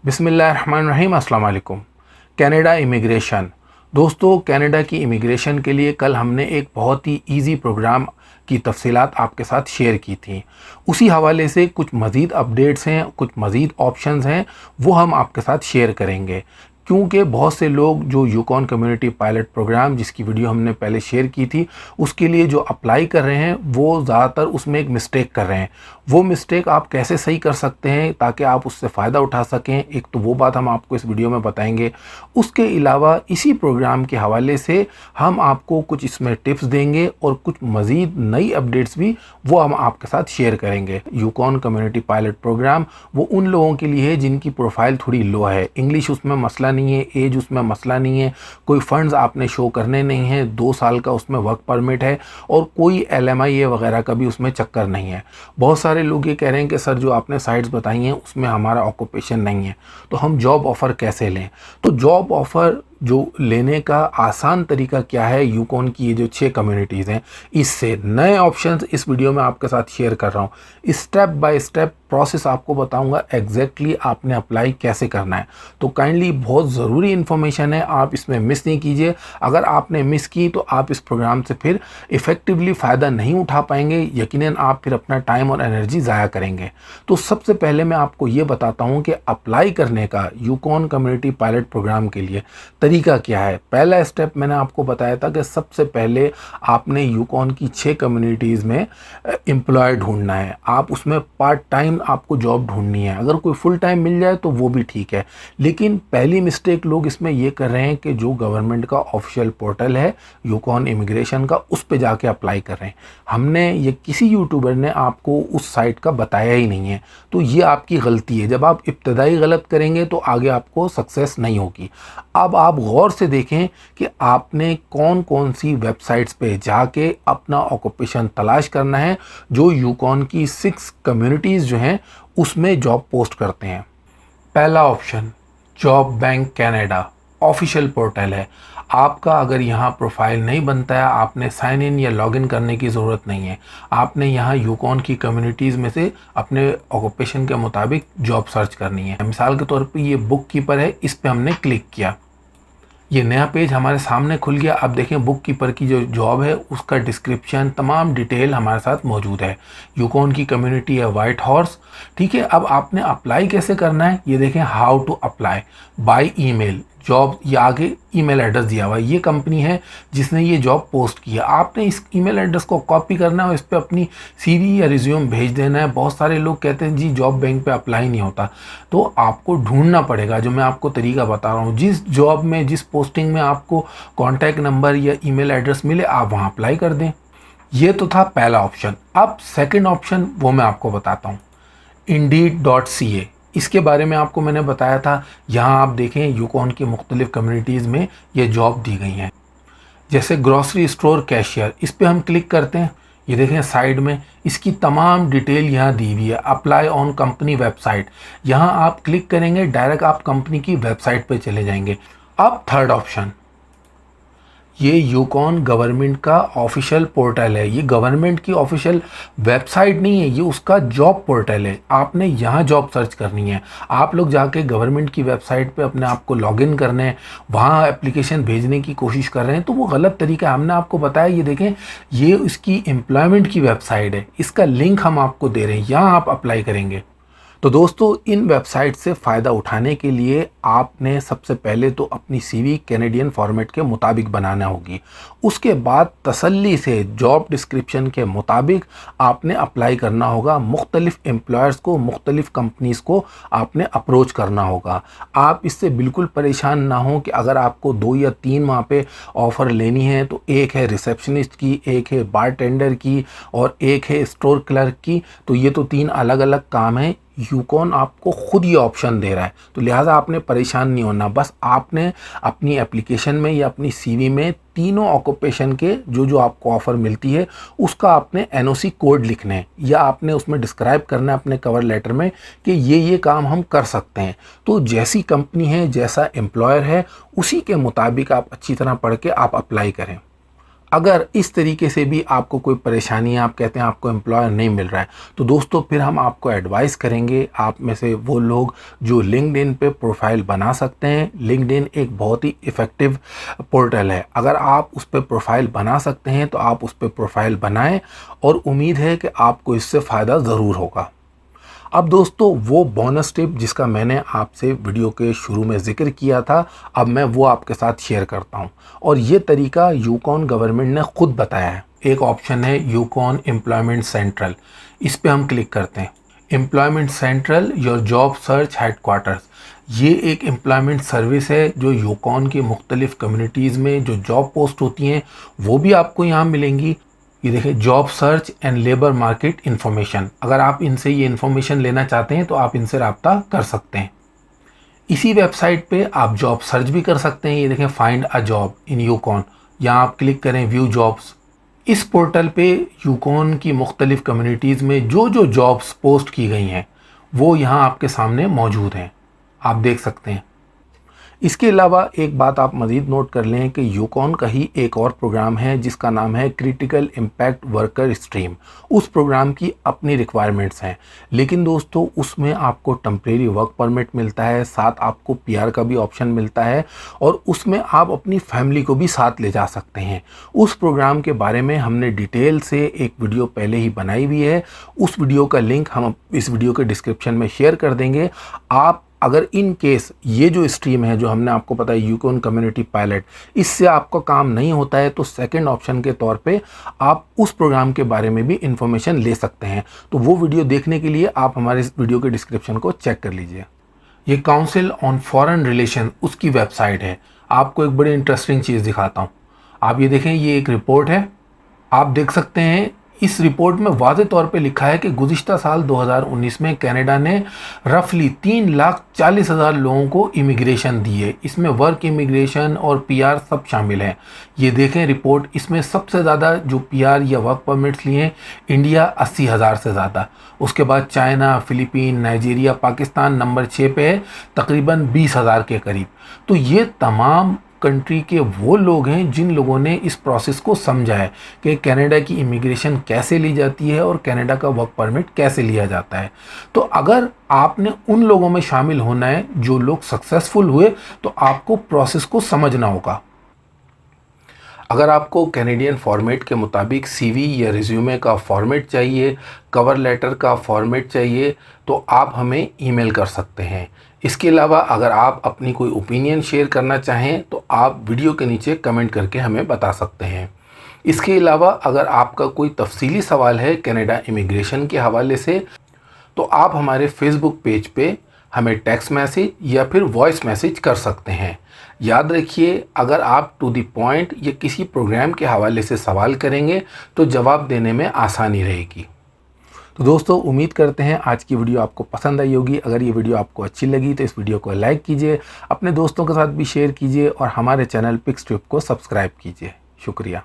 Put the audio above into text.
बिस्मिल्लाहिर्रहमानिर्रहीम, अस्सलाम वालेकुम। Canada immigration. दोस्तों, कनाडा की इमिग्रेशन के लिए कल हमने एक बहुत ही इजी प्रोग्राम की तफसीलात आपके साथ शेयर की थी। उसी हवाले से कुछ मज़ीद अपडेट्स हैं, कुछ मज़ीद ऑप्शंस हैं, वो हम आपके साथ शेयर करेंगे। क्योंकि बहुत से लोग जो यूकॉन कम्युनिटी पायलट प्रोग्राम जिसकी वीडियो हमने पहले शेयर की थी, उसके लिए जो अप्लाई कर रहे हैं वो ज़्यादातर उसमें एक मिस्टेक कर रहे हैं। वो मिस्टेक आप कैसे सही कर सकते हैं ताकि आप उससे फ़ायदा उठा सकें, एक तो वो बात हम आपको इस वीडियो में बताएंगे। उसके अलावा इसी प्रोग्राम के हवाले से हम आपको कुछ इसमें टिप्स देंगे और कुछ मज़ीद नई अपडेट्स भी वो हम आपके साथ शेयर करेंगे। यूकॉन कम्युनिटी पायलट प्रोग्राम वो उन लोगों के लिए है जिनकी प्रोफाइल थोड़ी लो है, इंग्लिश उसमें मसला नहीं है, एज उसमें मसला नहीं है, कोई फ़ंड्स आपने शो करने नहीं है, 2 साल का उसमें वर्क परमिट है और कोई LMIA वगैरह का भी उसमें चक्कर नहीं है। बहुत सारे लोग ये कह रहे हैं कि सर जो आपने साइट्स बताई हैं उसमें हमारा ऑक्यूपेशन नहीं है, तो हम जॉब ऑफ़र कैसे लें? तो जॉब ऑफ़र जो लेने का आसान तरीका क्या है, यूकॉन की ये जो 6 कम्युनिटीज़ हैं इससे नए ऑप्शंस इस वीडियो में आपके साथ शेयर कर रहा हूँ। स्टेप बाय स्टेप प्रोसेस आपको बताऊंगा एग्जैक्टली आपने अप्लाई कैसे करना है। तो काइंडली बहुत ज़रूरी इन्फॉर्मेशन है, आप इसमें मिस नहीं कीजिए। अगर आपने मिस की तो आप इस प्रोग्राम से फिर इफ़ेक्टिवली फ़ायदा नहीं उठा पाएंगे, यकीनन आप फिर अपना टाइम और एनर्जी ज़ाया करेंगे। तो सबसे पहले मैं आपको ये बताता हूँ कि अप्लाई करने का यूकॉन कम्युनिटी पायलट प्रोग्राम के लिए तरीका क्या है। पहला स्टेप मैंने आपको बताया था कि सबसे पहले आपने यूकॉन की 6 कम्युनिटीज़ में एम्प्लॉय ढूंढना है। आप उसमें पार्ट टाइम आपको जॉब ढूंढनी है, अगर कोई फुल टाइम मिल जाए तो वो भी ठीक है। लेकिन पहली मिस्टेक लोग इसमें ये कर रहे हैं कि जो गवर्नमेंट का ऑफिशियल पोर्टल है यूकॉन इमिग्रेशन का, उस पे जाके अप्लाई कर रहे हैं। हमने ये किसी यूट्यूबर ने आपको उस साइट का बताया ही नहीं है, तो ये आपकी गलती है। जब आप इब्तदाई गलत करेंगे तो आगे आपको सक्सेस नहीं होगी। अब आप गौर से देखें कि आपने कौन कौन सी वेबसाइट्स पे जाके अपना ऑक्यूपेशन तलाश करना है जो यूकॉन की 6 कम्युनिटीज़ जो हैं उसमें जॉब पोस्ट करते हैं। पहला option job bank Canada official portal है। आपका अगर यहाँ प्रोफाइल नहीं बनता है, आपने साइन इन या लॉगिन करने की ज़रूरत नहीं है। आपने यहाँ यूकॉन की कम्युनिटीज़ में से अपने ऑक्यूपेशन के मुताबिक जॉब सर्च करनी है। मिसाल के तौर पे ये बुक कीपर है, इस पर हमने क्लिक किया, ये नया पेज हमारे सामने खुल गया। अब देखें बुक कीपर की जो जॉब है उसका डिस्क्रिप्शन तमाम डिटेल हमारे साथ मौजूद है। यूकॉन की कम्युनिटी है वाइट हॉर्स, ठीक है। अब आपने अप्लाई कैसे करना है, ये देखें how to apply by email job, ये आगे ईमेल एड्रेस दिया हुआ है। ये कंपनी है जिसने ये जॉब पोस्ट की है। आपने इस ईमेल एड्रेस को कॉपी करना है और इस पर अपनी CV या रिज्यूम भेज देना है। बहुत सारे लोग कहते हैं जी जॉब बैंक पे अप्लाई नहीं होता, तो आपको ढूंढना पड़ेगा। जो मैं आपको तरीका बता रहा हूँ, जिस जॉब में जिस पोस्टिंग में आपको कॉन्टैक्ट नंबर या ईमेल एड्रेस मिले आप वहाँ अप्लाई कर दें। ये तो था पहला ऑप्शन। अब सेकेंड ऑप्शन वो मैं आपको बताता हूँ, Indeed.ca। इसके बारे में आपको मैंने बताया था। यहाँ आप देखें यूकॉन की मुख्तलिफ कम्युनिटीज़ में ये जॉब दी गई हैं। जैसे ग्रॉसरी स्टोर कैशियर, इस पर हम क्लिक करते हैं, ये देखें साइड में इसकी तमाम डिटेल यहाँ दी हुई है। अप्लाई ऑन कंपनी वेबसाइट, यहाँ आप क्लिक करेंगे डायरेक्ट आप कंपनी की वेबसाइट पे चले जाएंगे। अब थर्ड ऑप्शन, ये यूकॉन गवर्नमेंट का ऑफिशियल पोर्टल है। ये गवर्नमेंट की ऑफिशियल वेबसाइट नहीं है, ये उसका जॉब पोर्टल है। आपने यहाँ जॉब सर्च करनी है। आप लोग जाके गवर्नमेंट की वेबसाइट पे अपने आप को लॉगिन करने हैं, वहाँ एप्लीकेशन भेजने की कोशिश कर रहे हैं, तो वो गलत तरीका है। हमने आपको बताया, ये देखें ये इसकी एम्प्लॉयमेंट की वेबसाइट है, इसका लिंक हम आपको दे रहे हैं, यहाँ आप अप्लाई करेंगे। तो दोस्तों, इन वेबसाइट से फ़ायदा उठाने के लिए आपने सबसे पहले तो अपनी CV कैनेडियन फॉर्मेट के मुताबिक बनाना होगी। उसके बाद तसल्ली से जॉब डिस्क्रिप्शन के मुताबिक आपने अप्लाई करना होगा। मुख्तलिफ़ एम्प्लॉयर्स को, मुख्तलिफ़ कंपनीज़ को आपने अप्रोच करना होगा। आप इससे बिल्कुल परेशान ना हो कि अगर आपको 2 या 3 वहाँ पे ऑफ़र लेनी है तो एक है रिसेप्शनिस्ट की, एक है बारटेंडर की और एक है स्टोर क्लर्क की, तो ये तो 3 अलग अलग काम हैं। यूकॉन आपको खुद ये ऑप्शन दे रहा है, तो लिहाजा आपने परेशान नहीं होना। बस आपने अपनी एप्लीकेशन में या अपनी CV में तीनों ऑक्यूपेशन के जो जो आपको ऑफ़र मिलती है उसका आपने NOC कोड लिखने हैं, या आपने उसमें डिस्क्राइब करना है अपने कवर लेटर में कि ये काम हम कर सकते हैं। तो जैसी कंपनी है, जैसा एम्प्लॉयर है, उसी के मुताबिक आप अच्छी तरह पढ़ के आप अप्लाई करें। अगर इस तरीके से भी आपको कोई परेशानी है, आप कहते हैं आपको एम्प्लॉयर नहीं मिल रहा है, तो दोस्तों फिर हम आपको एडवाइस करेंगे आप में से वो लोग जो लिंक्डइन पे प्रोफाइल बना सकते हैं। लिंक्डइन एक बहुत ही इफ़ेक्टिव पोर्टल है। अगर आप उस पर प्रोफाइल बना सकते हैं तो आप उस पर प्रोफाइल बनाएं और उम्मीद है कि आपको इससे फ़ायदा ज़रूर होगा। अब दोस्तों वो बोनस टिप जिसका मैंने आपसे वीडियो के शुरू में ज़िक्र किया था, अब मैं वो आपके साथ शेयर करता हूँ। और ये तरीका यूकॉन गवर्नमेंट ने ख़ुद बताया है। एक ऑप्शन है यूकॉन एम्प्लॉयमेंट सेंट्रल, इस पे हम क्लिक करते हैं। Employment central your job search headquarters, ये एक एम्प्लॉयमेंट सर्विस है जो यूकॉन की मुख्तलिफ़ कम्युनिटीज़ में जो जॉब पोस्ट होती हैं वो भी आपको यहाँ मिलेंगी। ये देखिए job search and labour market information, अगर आप इनसे ये इन्फॉर्मेशन लेना चाहते हैं तो आप इनसे रब्ता कर सकते हैं। इसी वेबसाइट पे आप जॉब सर्च भी कर सकते हैं। ये देखें find a job in Yukon, यहाँ आप क्लिक करें व्यू जॉब्स। इस पोर्टल पे यूकॉन की मुख्तलिफ़ कम्युनिटीज़ में जो जो जॉब्स पोस्ट की गई हैं वो यहाँ आपके सामने मौजूद हैं, आप देख सकते हैं। इसके अलावा एक बात आप मज़ीद नोट कर लें कि यूकॉन का ही एक और प्रोग्राम है जिसका नाम है क्रिटिकल इम्पैक्ट वर्कर स्ट्रीम। उस प्रोग्राम की अपनी रिक्वायरमेंट्स हैं, लेकिन दोस्तों उसमें आपको टेम्परेरी वर्क परमिट मिलता है, साथ आपको पीआर का भी ऑप्शन मिलता है और उसमें आप अपनी फैमिली को भी साथ ले जा सकते हैं। उस प्रोग्राम के बारे में हमने डिटेल से एक वीडियो पहले ही बनाई हुई है, उस वीडियो का लिंक हम इस वीडियो के डिस्क्रिप्शन में शेयर कर देंगे। आप अगर इन केस ये जो स्ट्रीम है जो हमने आपको पता है यूकॉन कम्युनिटी पायलट, इससे आपका काम नहीं होता है तो सेकंड ऑप्शन के तौर पे आप उस प्रोग्राम के बारे में भी इंफॉर्मेशन ले सकते हैं। तो वो वीडियो देखने के लिए आप हमारे इस वीडियो के डिस्क्रिप्शन को चेक कर लीजिए। ये काउंसिल ऑन फॉरेन रिलेशन उसकी वेबसाइट है। आपको एक बड़ी इंटरेस्टिंग चीज़ दिखाता हूँ। आप ये देखें, ये एक रिपोर्ट है, आप देख सकते हैं। इस रिपोर्ट में वाज़ेह तौर पे लिखा है कि गुज़िश्ता साल 2019 में कनाडा ने रफली 3,40,000 लोगों को इमिग्रेशन दी है। इसमें वर्क इमिग्रेशन और पीआर सब शामिल हैं। ये देखें रिपोर्ट, इसमें सबसे ज़्यादा जो पीआर या वर्क परमिट्स लिए हैं इंडिया 80,000 से ज़्यादा, उसके बाद चाइना, फ़िलिपीन, नाइजीरिया, पाकिस्तान नंबर 6 पे है तकरीबन 20,000 के करीब। तो ये तमाम कंट्री के वो लोग हैं जिन लोगों ने इस प्रोसेस को समझा है कि कनाडा की इमिग्रेशन कैसे ली जाती है और कनाडा का वर्क परमिट कैसे लिया जाता है। तो अगर आपने उन लोगों में शामिल होना है जो लोग सक्सेसफुल हुए तो आपको प्रोसेस को समझना होगा। अगर आपको कैनेडियन फॉर्मेट के मुताबिक सीवी या रिज्यूमे का फॉर्मेट चाहिए, कवर लेटर का फॉर्मेट चाहिए, तो आप हमें ईमेल कर सकते हैं। इसके अलावा अगर आप अपनी कोई ओपिनियन शेयर करना चाहें तो आप वीडियो के नीचे कमेंट करके हमें बता सकते हैं। इसके अलावा अगर आपका कोई तफसीली सवाल है कनाडा इमिग्रेशन के हवाले से तो आप हमारे फेसबुक पेज पे हमें टेक्स्ट मैसेज या फिर वॉइस मैसेज कर सकते हैं। याद रखिए, अगर आप टू द पॉइंट या किसी प्रोग्राम के हवाले से सवाल करेंगे तो जवाब देने में आसानी रहेगी। तो दोस्तों उम्मीद करते हैं आज की वीडियो आपको पसंद आई होगी। अगर ये वीडियो आपको अच्छी लगी तो इस वीडियो को लाइक कीजिए, अपने दोस्तों के साथ भी शेयर कीजिए और हमारे चैनल पिक्सट्यूब को सब्सक्राइब कीजिए। शुक्रिया।